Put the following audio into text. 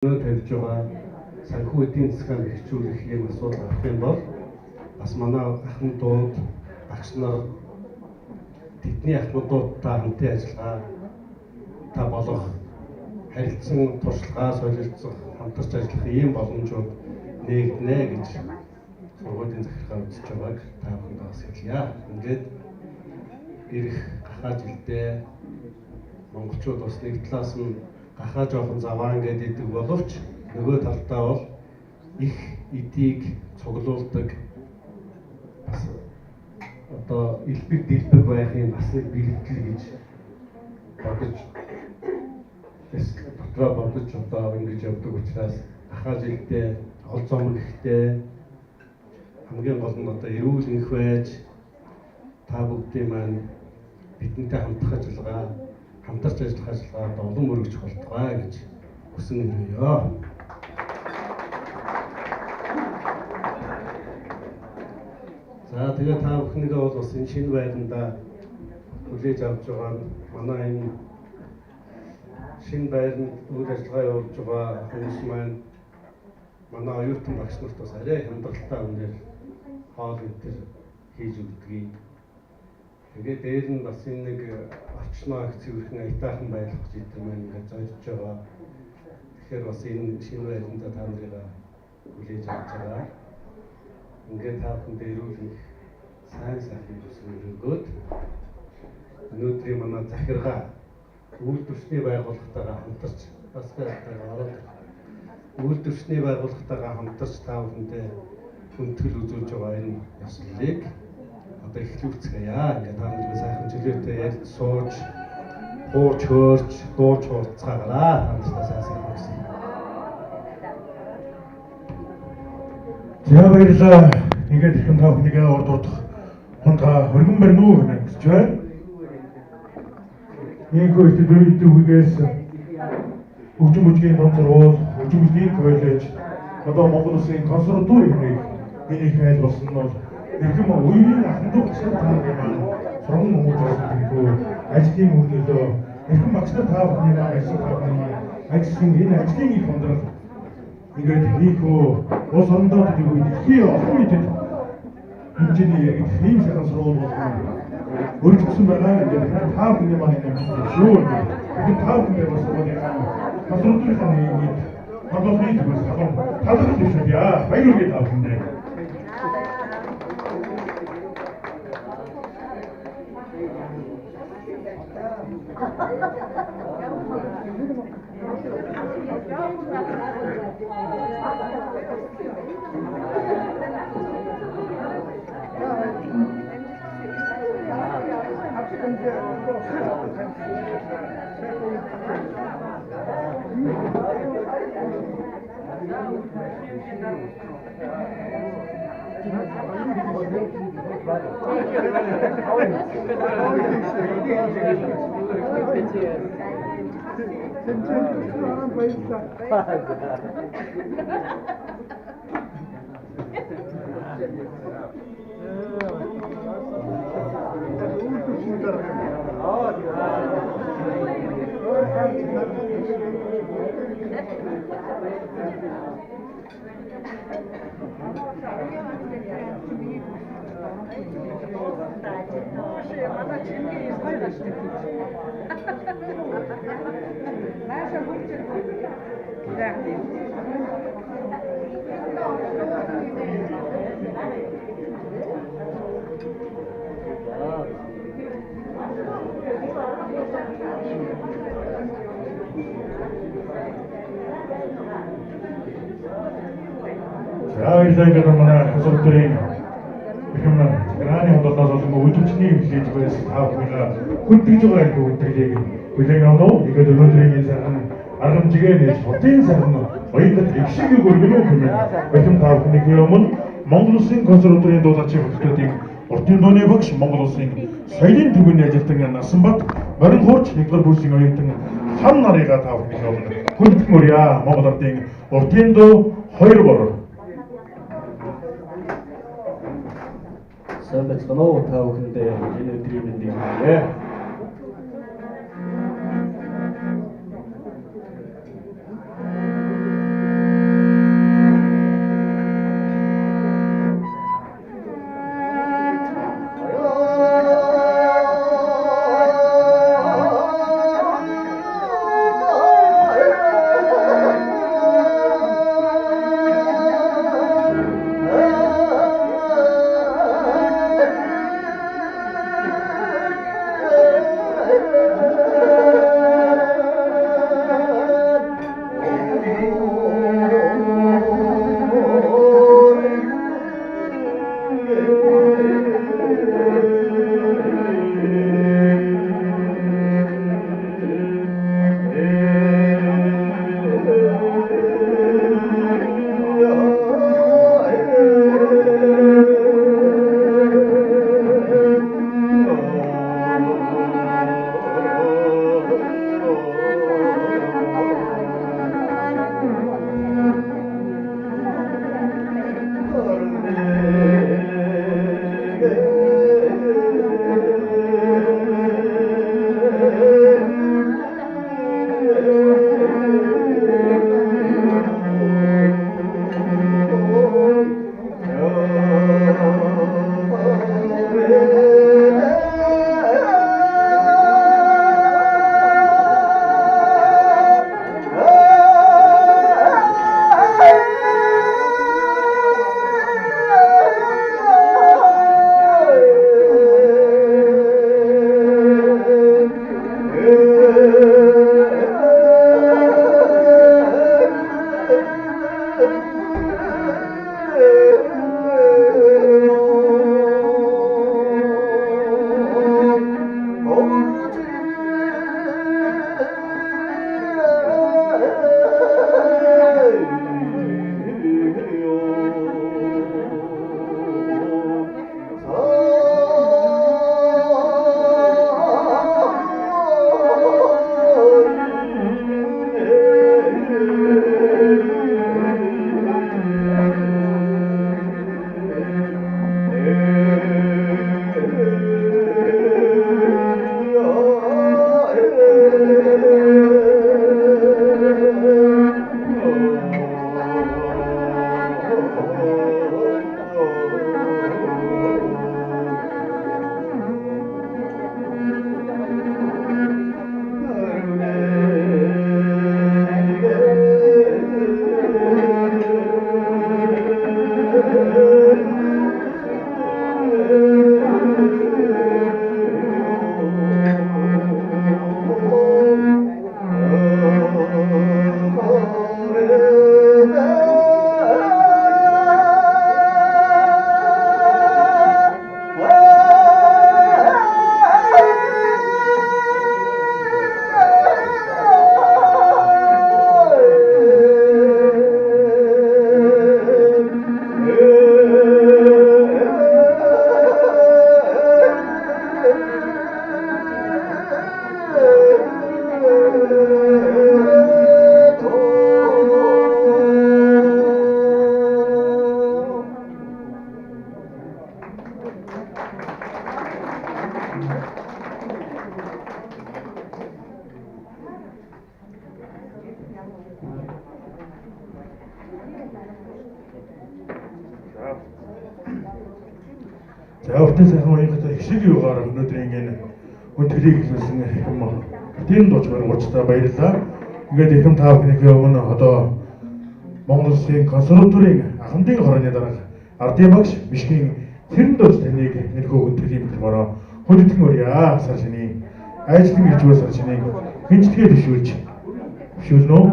Тавьж байгаа санхүү эдийн засгаар хэрэгжүүлэх юм асуудал гарах юм бол бас манай ахмадууд багш нар тэдний ахмадуудтай хамтын ажиллагаа та болох харилцан туршлагаа солилцох хамтарч ажиллах ийм боломжууд нээгднэ гэж сургуулийн захиргаа үзэж байгааг та бүхэнд бас хэлье. Ингээд ирэх гахаа жилдээ монголчууд бас нэг талаас нь гахаа жоохон заваан гэдэг боловч нөгөө талдаа бол их эдийг цуглуулдаг бас одоо элбэг дэлбэг байхын бас нэг бэлтгэл гэж бодож дотроо бодож одоо ингэж явдаг учраас гахаа жилдээ ол зам гэхтээ хамгийн гол нь одоо эрүүл энх байж та бүгдийн маань бидэнтэй хамтарч ажиллах ажиллагаанд олон мөрөгч болтугай гэж хүсэн ирвэё. За тэгээ та бүхнийгээ бол бас энэ шинэ байранда хүлээж авч байгаа манай энэ шинэ байранд үйл ажиллагаа явуулж байгаа хүмүүс маань манай оюутан багш нарт бас арай хямдралтай үнээр хоол өнтер хийж өгдөг. Тэгээд дээр нь бас энэ нэг орчноо их цэвэрхэн аятайхан байх гэж энэ маань ингээд зодж байгаа. Тэгэхээр бас энэ шинэ байранда та нарыг хүлээж авч байгаа. Ингээд та бүхэнд эрүүл сайн өгөөд өнөөдрийн манай захиргаа үйлдвэрчний байгууллагатайгаа хамтарч үйлдвэрчний байгууллагатайгаа хамтарч та бүхэндээ хүндэтгэл үзүүлж байгаа энэ ёслолыг одоо эхлүүлцгээе. Ингээд та бүхэн сайхан чөлөөтэй ярьж сууж хууч хөөрч дууч хурцгаараа хамтдаа сайн өгсөн. За баярлалаа. Ингээд их та бүхнийгээ урдуудах хонтга хөргөн барина уу гэж хүсэж байна. Нэг хөөд дөрөвдөггүйгээс хөгжим бүжгийн бомцрол, хөгжим бүжгийн коллеж, одоо Монгол Улсын консерватори энийг хайл болсон нь бол нэгэн үеийн ахмадууд гэсэн таагийн маань сургууль хүмүүжсэн гэнгүй ажлын өрнөлөө нэгэн багш нар таа бүхний маань ажилласан энэ ажлын их хондрол ингээд нийхөө улс орондоо гэдэг үед дэлхийн олон нийтэд хэмжээний ийм сайхан сургууль өргөжсөн байгаа. Ингээд таа бүхний маань нэмэгдсэн шүү. Тэгэхээр таа бүхний бас сургуулийн консерваторийн нэг Монголын зүгээс талбар шүү яа. Баярлалаа таа бүхэндээ. Баярлалаа манай консерваторийн ихэнх граны худалдаас болон үйлдвэрчний хэмжээж байсан таа бүхэн хүндэж байгаа энэ хүндэлийг хүлээн авах уу? Тэгээд өнөөдрийн энэ сайхан аргамжигээ нээж хотын сайхан баялаг ихшиг өргөнө хэмээн бэлэн таа бүхний өмнө Монгол Улсын консерваторийн дуулаачийн хөтөлбөрийн уртын дууны багш Монгол Улсын соёлын төвийн ажилтан Насанбат Барин хурц Хятад бүсийн оюутан хан нарыгаа таа бүхний өмнө хүндэлмөрье. Монгол Ардын уртын дуу 2 бор сайн байцгаана уу та бүхэндээ энэ өдрийн мэндийг хүргье. За уртын сайхан уянгата их шиг юугаар өнөөдрийн энэ хүн төлийг ихлүүлсэн юм аа. Тийм дууч баримттай баярлалаа. Ингээд ихэм та бүхний өмнө одоо Монгол Улсын консерваторийн ахмадын хорооны дарга ардын багш Мишгийн Цэрэн дууч таныг нэрхүү хүн төлийн төлбөрөөр хүндэтгэн өрье сар шиний ажлын иржүү сар шинийг хинчтгээ бишүүлнэ үү?